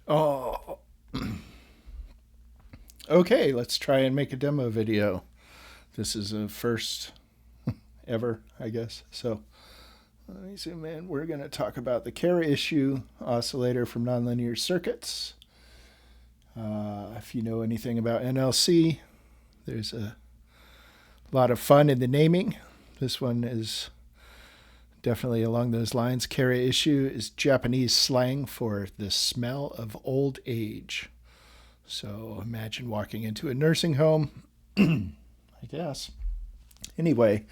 Oh, okay, let's try and make a demo video. This is a first ever, I guess. So let me zoom in. We're going to talk about the Kareishuu oscillator from Nonlinear Circuits. If you know anything about NLC, there's a lot of fun in the naming. This one is definitely along those lines. Kareishuu is Japanese slang for the smell of old age. So imagine walking into a nursing home, I guess. Anyway,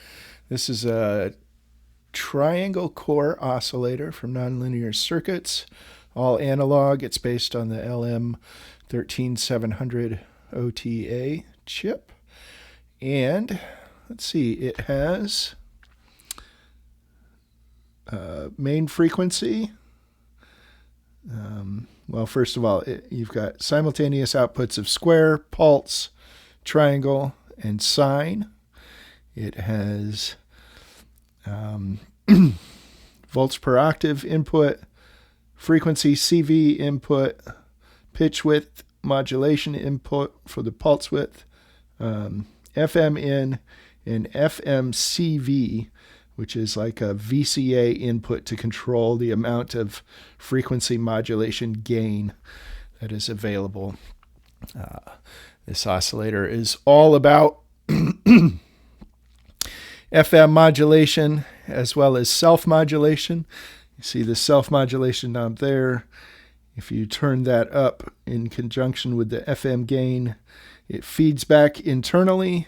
this is a triangle core oscillator from Nonlinear Circuits, all analog. It's based on the LM13700 OTA chip. And let's see, it has main frequency. Well, first of all, you've got simultaneous outputs of square, pulse, triangle, and sine. It has volts per octave input, frequency CV input, pitch width modulation input for the pulse width, FM in, and FM CV, which is like a VCA input to control the amount of frequency modulation gain that is available. This oscillator is all about FM modulation as well as self-modulation. You see the self-modulation knob there. If you turn that up in conjunction with the FM gain, it feeds back internally,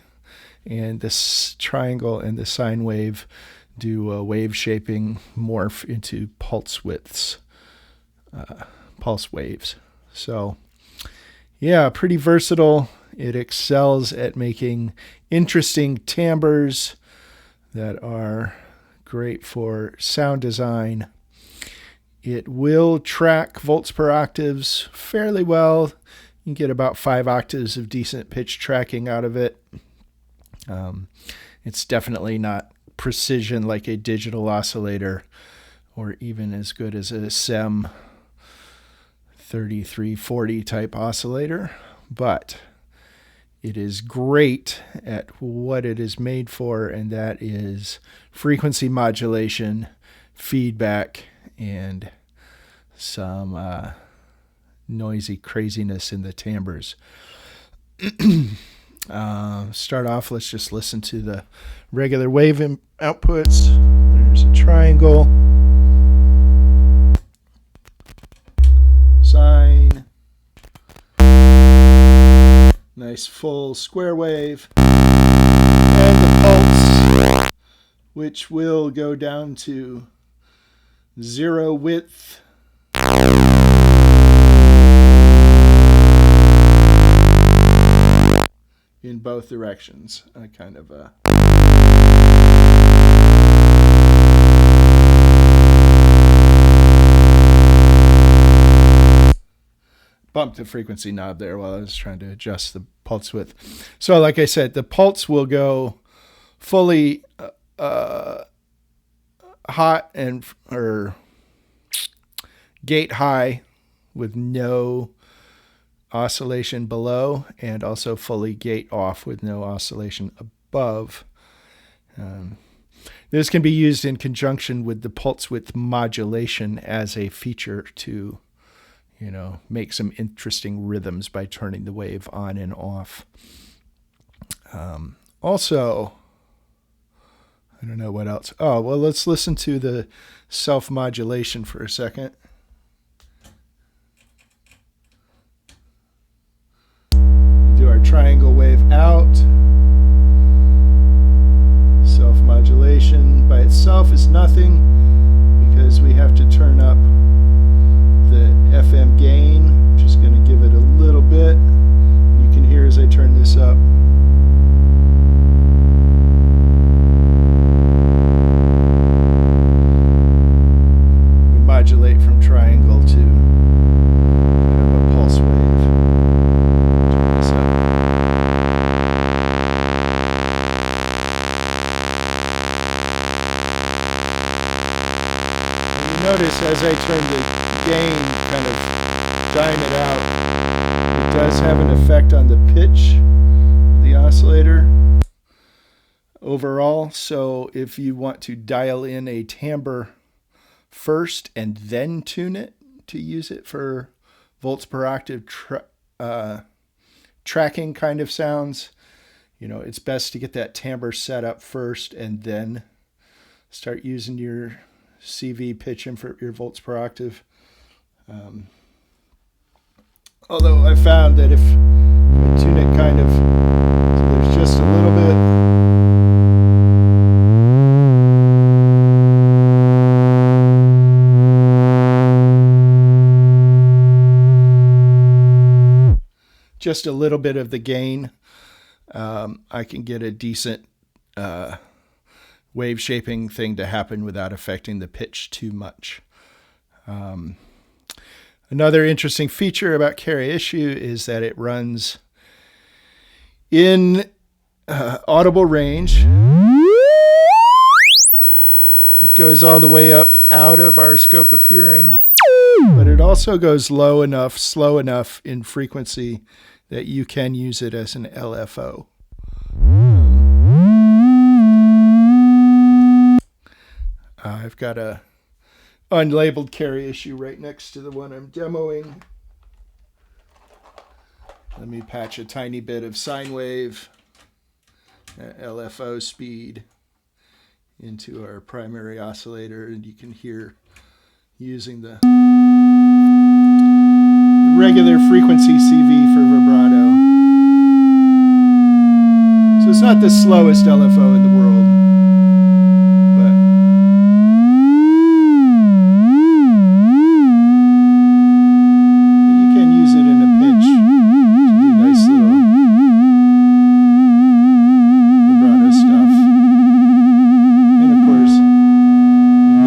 and this triangle and the sine wave do a wave shaping morph into pulse widths, pulse waves. So yeah, pretty versatile. It excels at making interesting timbres that are great for sound design. It will track volts per octaves fairly well. You can get about 5 octaves of decent pitch tracking out of it. It's definitely not precision like a digital oscillator, or even as good as a SEM 3340 type oscillator, but it is great at what it is made for, and that is frequency modulation, feedback, and some noisy craziness in the timbres. Start off, let's just listen to the regular wave outputs. There's a triangle, sine, nice full square wave, and the pulse, which will go down to 0 width. In both directions, kind of a bump the frequency knob there while I was trying to adjust the pulse width. So like I said, the pulse will go fully hot and or gate high with no oscillation below, and also fully gate off with no oscillation above. This can be used in conjunction with the pulse width modulation as a feature to, make some interesting rhythms by turning the wave on and off. Also, I don't know what else. Oh, well, let's listen to the self-modulation for a second. Do our triangle wave out. Self-modulation by itself is nothing because we have to turn up the FM gain. I'm just going to give it a little bit. You can hear as I turn this up. We modulate from triangle to kind of a pulse wave. Turn this up. And you notice as I turn the gain kind of drying it out, it does have an effect on the pitch of the oscillator overall. So if you want to dial in a timbre first and then tune it to use it for volts per octave tracking kind of sounds, it's best to get that timbre set up first and then start using your CV pitch in for your volts per octave. Although I found that if I tune it kind of, so there's just a little bit, just a little bit of the gain, I can get a decent wave shaping thing to happen without affecting the pitch too much. Another interesting feature about Kareishuu is that it runs in audible range. It goes all the way up out of our scope of hearing, but it also goes low enough, slow enough in frequency that you can use it as an LFO. I've got a unlabeled Kareishuu right next to the one I'm demoing. Let me patch a tiny bit of sine wave at LFO speed into our primary oscillator, and you can hear using the regular frequency CV for vibrato. So it's not the slowest LFO in the world, but you can use it in a pinch to do nice little vibrato stuff. And of course, you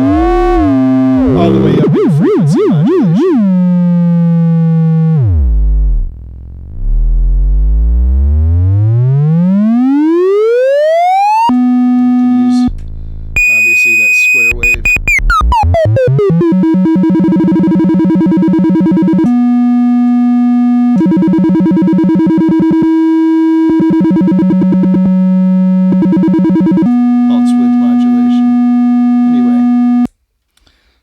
go all the way up in frequency modulation. That square wave. Pulse width modulation. Anyway,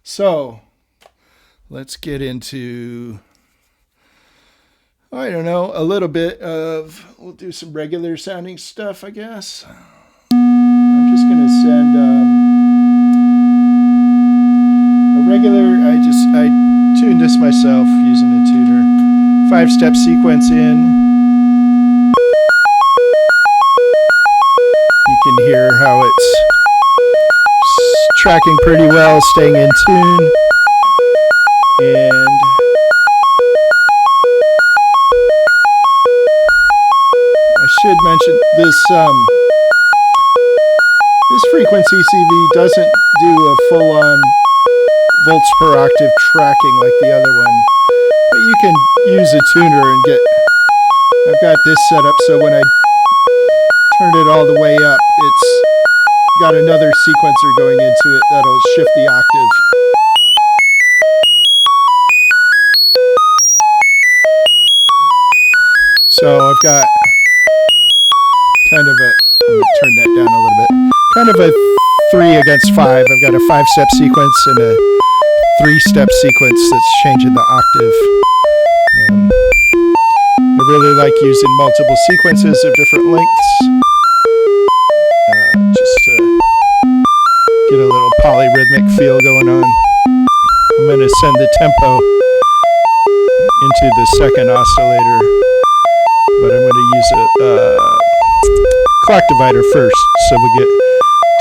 so let's get into, I don't know, a little bit of, we'll do some regular sounding stuff, I guess. I'm just going to send regular, I tuned this myself using a tuner. 5-step sequence in. You can hear how it's tracking pretty well, staying in tune. And I should mention this this frequency CV doesn't do a full-on volts per octave tracking like the other one, but you can use a tuner and get, I've got this set up so when I turn it all the way up, it's got another sequencer going into it that'll shift the octave. So I've got kind of a, I'm going to turn that down a little bit, kind of a 3 against 5. I've got a 5-step sequence and a 3-step sequence that's changing the octave. I really like using multiple sequences of different lengths, just to get a little polyrhythmic feel going on. I'm going to send the tempo into the second oscillator, but I'm going to use a clock divider first, so we get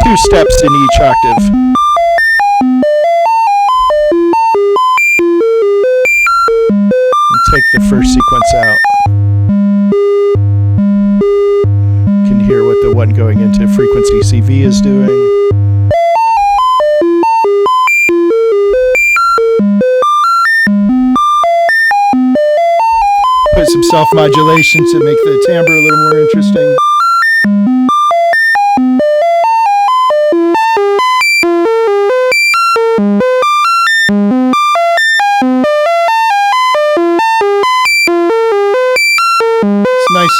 2 steps in each octave. Take the first sequence out. You can hear what the one going into frequency CV is doing. Put some self-modulation to make the timbre a little more interesting.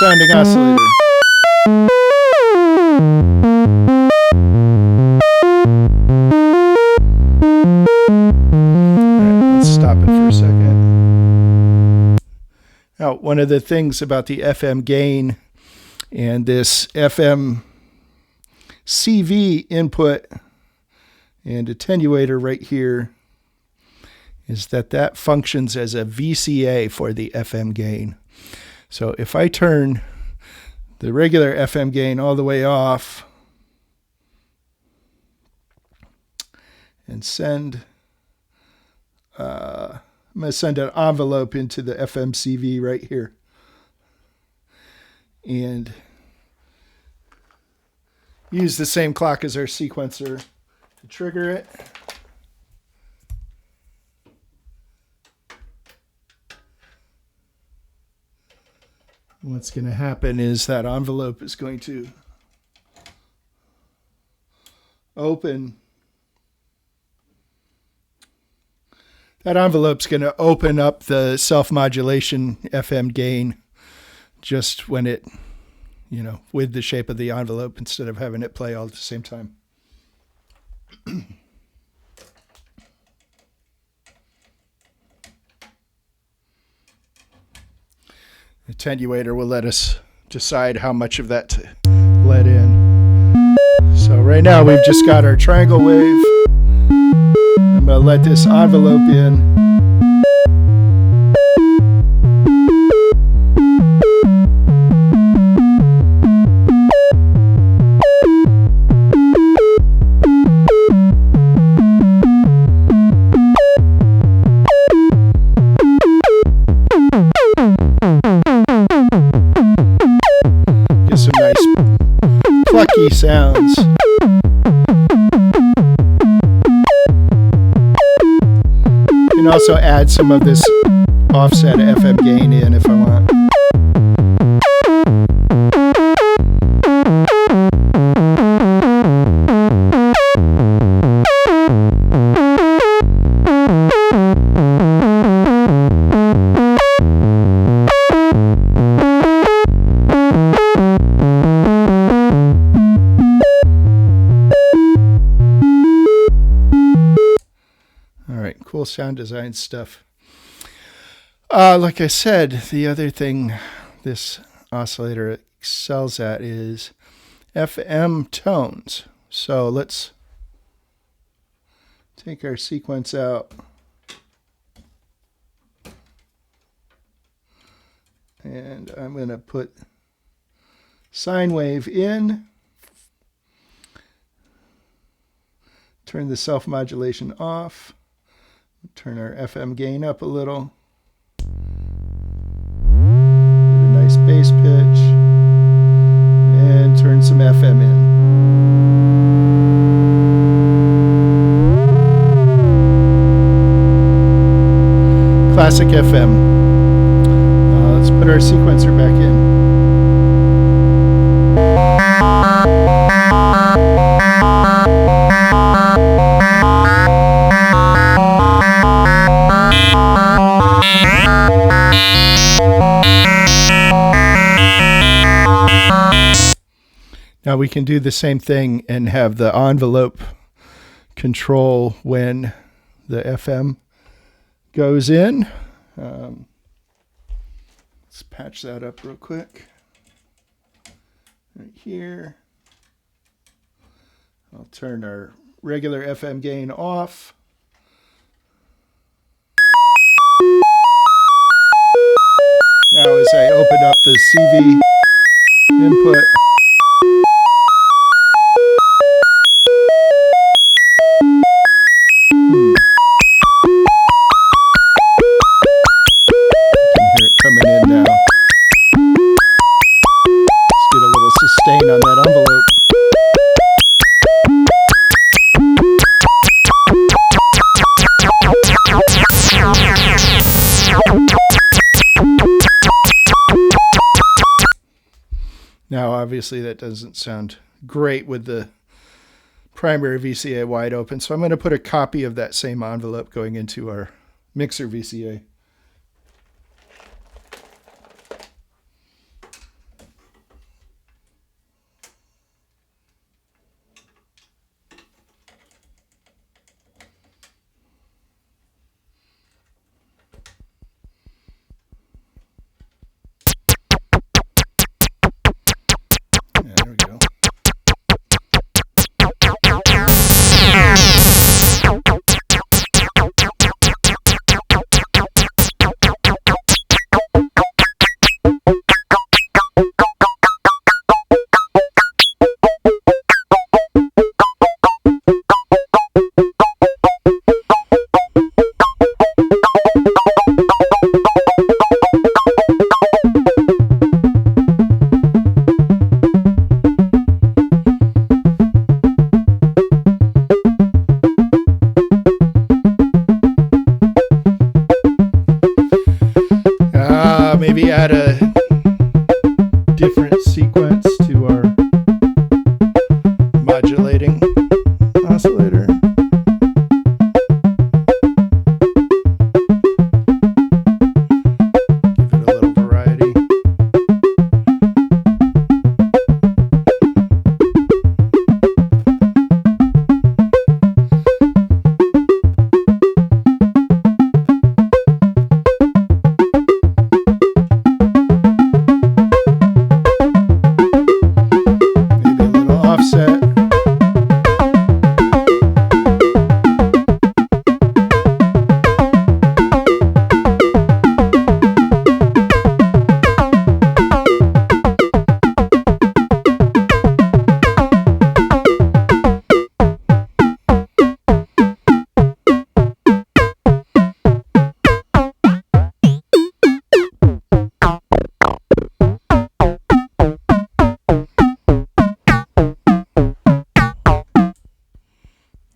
sounding oscillator. Alright, let's stop it for a second. Now, one of the things about the FM gain and this FM CV input and attenuator right here is that functions as a VCA for the FM gain. So if I turn the regular FM gain all the way off and send, I'm going to send an envelope into the FM CV right here. And use the same clock as our sequencer to trigger it. What's going to happen is that envelope is going to open. That envelope's going to open up the self-modulation FM gain just when it, with the shape of the envelope instead of having it play all at the same time. Attenuator will let us decide how much of that to let in. So right now we've just got our triangle wave. I'm going to let this envelope in. Some nice plucky sounds. You can also add some of this offset FM gain in if I want. Cool sound design stuff. Like I said, the other thing this oscillator excels at is FM tones. So let's take our sequence out. And I'm going to put sine wave in. Turn the self-modulation off. Turn our FM gain up a little. Get a nice bass pitch. And turn some FM in. Classic FM. Let's put our sequencer back in. Now we can do the same thing and have the envelope control when the FM goes in. Let's patch that up real quick. Right here. I'll turn our regular FM gain off. Now as I open up the CV input, coming in now. Let's get a little sustain on that envelope. Now obviously that doesn't sound great with the primary VCA wide open, so I'm going to put a copy of that same envelope going into our mixer VCA. add a different sequence to our modulating oscillator. Give it a little variety.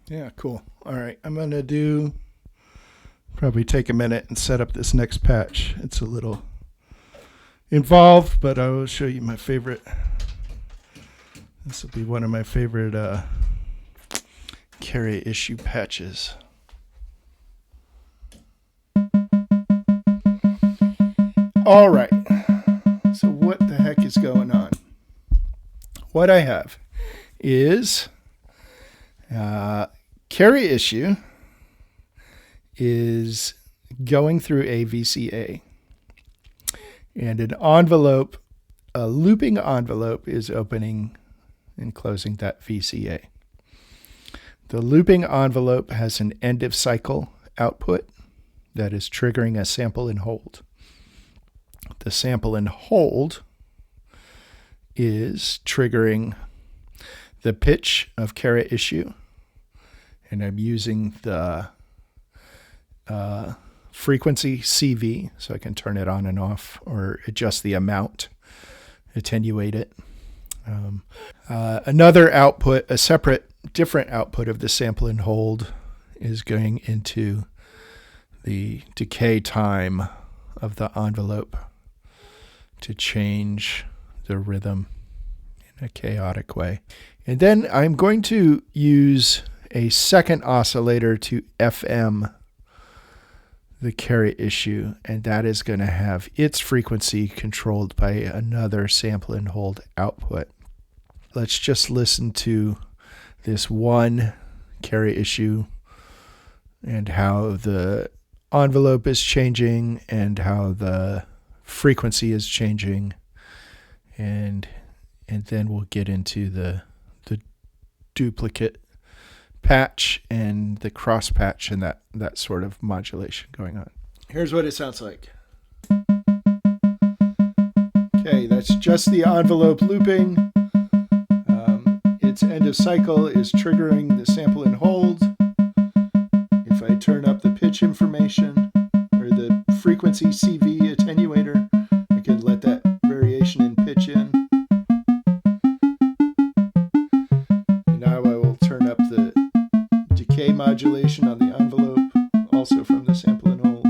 Yeah, cool. All right, I'm going to probably take a minute and set up this next patch. It's a little involved, but I will show you my favorite. This will be one of my favorite Kareishuu patches. All right, so what the heck is going on? What I have is Kareishuu is going through a VCA, and an envelope, a looping envelope, is opening and closing that VCA. The looping envelope has an end of cycle output that is triggering a sample and hold. The sample and hold is triggering the pitch of Kareishuu, and I'm using the frequency CV, so I can turn it on and off or adjust the amount, attenuate it. Another output, a separate, different output of the sample and hold, is going into the decay time of the envelope to change the rhythm in a chaotic way. And then I'm going to use a second oscillator to FM the Kareishuu, and that is going to have its frequency controlled by another sample and hold output. Let's just listen to this one Kareishuu and how the envelope is changing and how the frequency is changing, and then we'll get into the duplicate patch and the cross patch and that sort of modulation going on. Here's what it sounds like. Okay, that's just the envelope looping. Its end of cycle is triggering the sample and hold. If I turn up the pitch information or the frequency CV attenuator, I can let that variation in pitch in. And now I will turn up the decay modulation on the envelope, also from the sample and hold.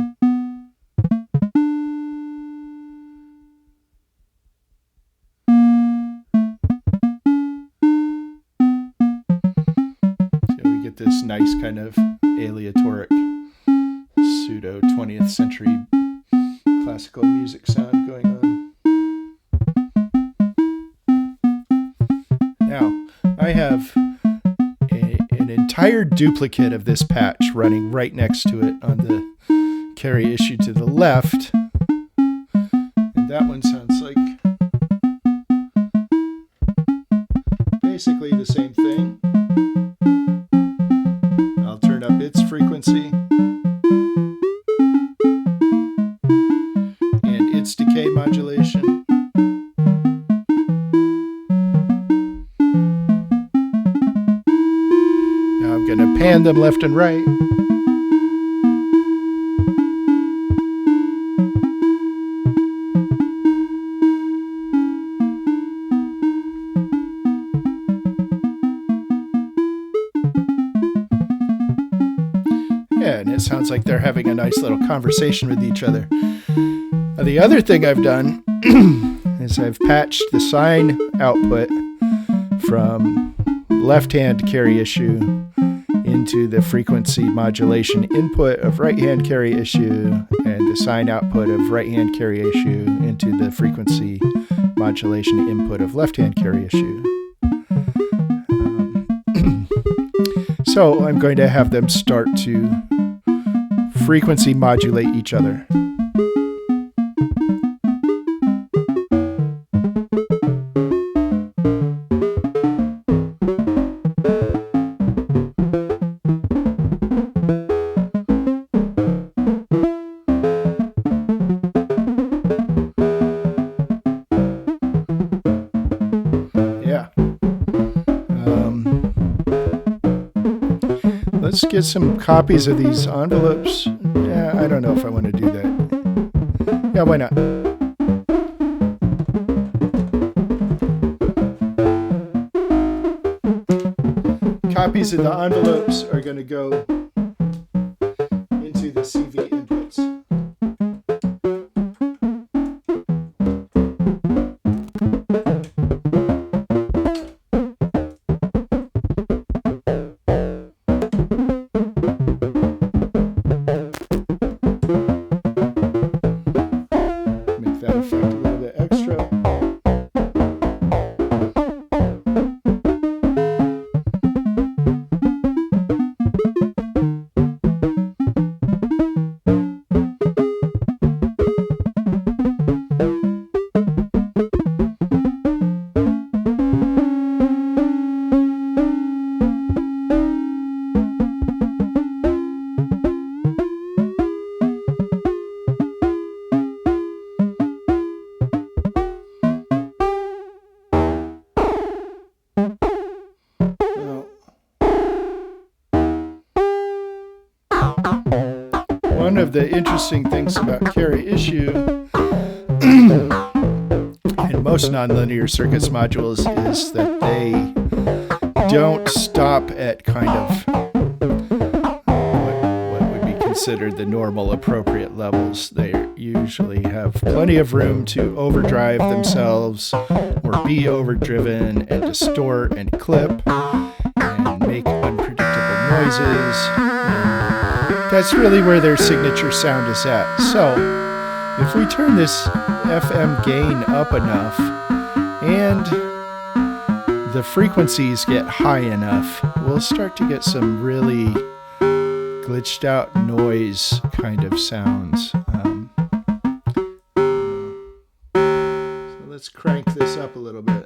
So we get this nice kind of aleatoric pseudo 20th century classical music sound going on. Now, I have an entire duplicate of this patch running right next to it on the Kareishuu to the left, and that one sounds like basically the same thing. I'll turn up its frequency and its decay modulation. Now I'm going to pan them left and right. Yeah, and it sounds like they're having a nice little conversation with each other. Now, the other thing I've done is I've patched the sine output from left-hand Kareishuu into the frequency modulation input of right-hand Kareishuu and the sine output of right-hand Kareishuu into the frequency modulation input of left-hand Kareishuu. So I'm going to have them start to frequency modulate each other. Let's get some copies of these envelopes. Yeah, I don't know if I want to do that. Yeah, why not? Copies of the envelopes are going to go into the CV inputs. One of the interesting things about Kareishuu and most nonlinear circuits modules is that they don't stop at kind of what would be considered the normal appropriate levels. They usually have plenty of room to overdrive themselves or be overdriven and distort and clip and make unpredictable noises. That's really where their signature sound is at. So if we turn this FM gain up enough and the frequencies get high enough, we'll start to get some really glitched out noise kind of sounds. So let's crank this up a little bit.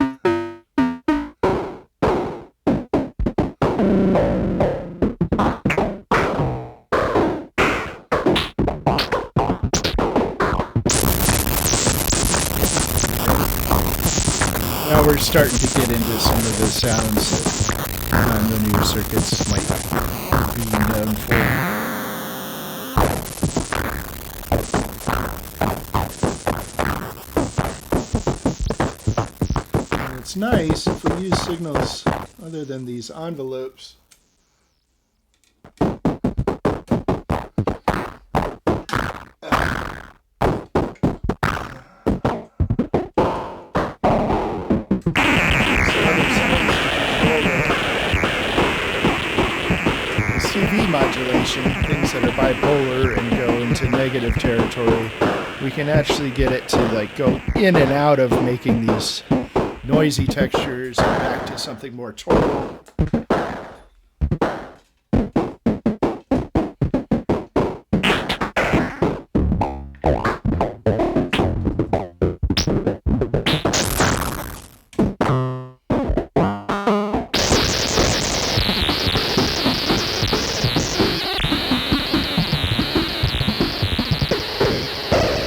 Now we're starting to get into some of the sounds that nonlinear circuits might be known for. And it's nice if we use signals other than these envelopes. Modulation, things that are bipolar and go into negative territory, we can actually get it to like go in and out of making these noisy textures and back to something more tonal.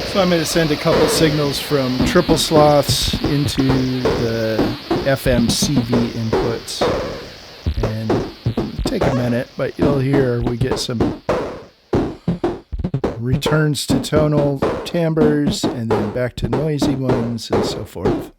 So I'm going to send a couple signals from triple sloths into the FM CV inputs. And it'll take a minute, but you'll hear we get some returns to tonal timbres and then back to noisy ones and so forth.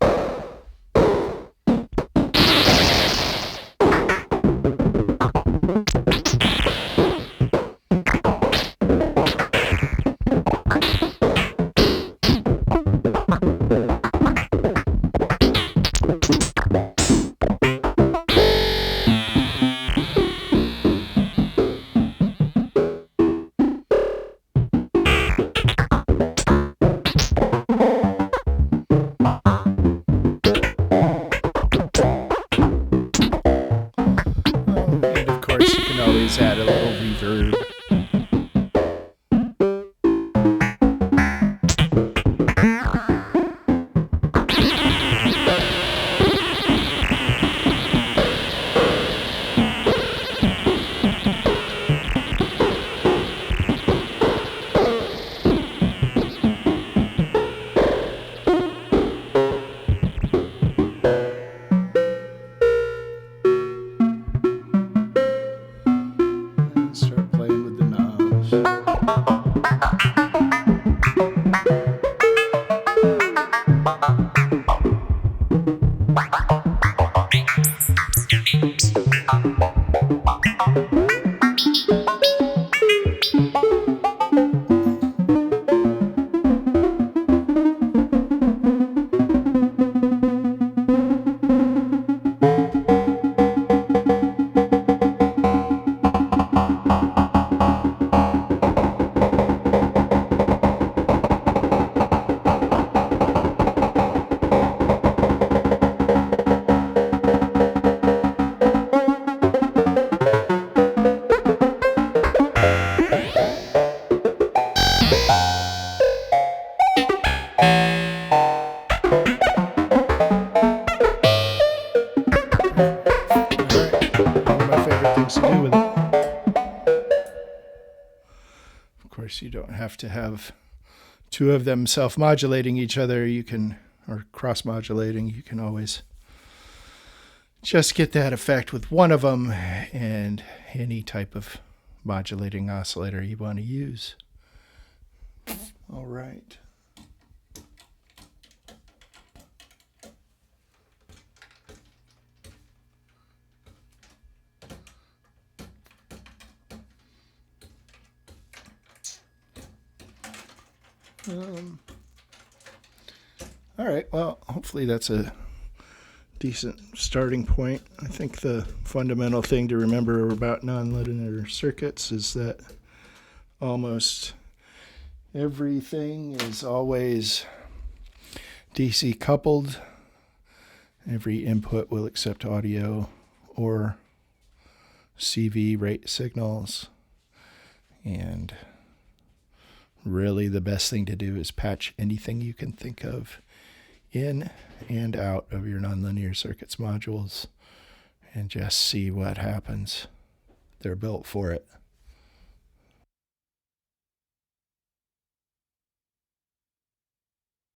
don't have to have two of them self-modulating each other. You can, or cross-modulating, you can always just get that effect with one of them and any type of modulating oscillator you want to use. All right. All right, well, hopefully that's a decent starting point. I think the fundamental thing to remember about nonlinear circuits is that almost everything is always DC coupled. Every input will accept audio or CV rate signals. And really the best thing to do is patch anything you can think of in and out of your nonlinear circuits modules and just see what happens. They're built for it.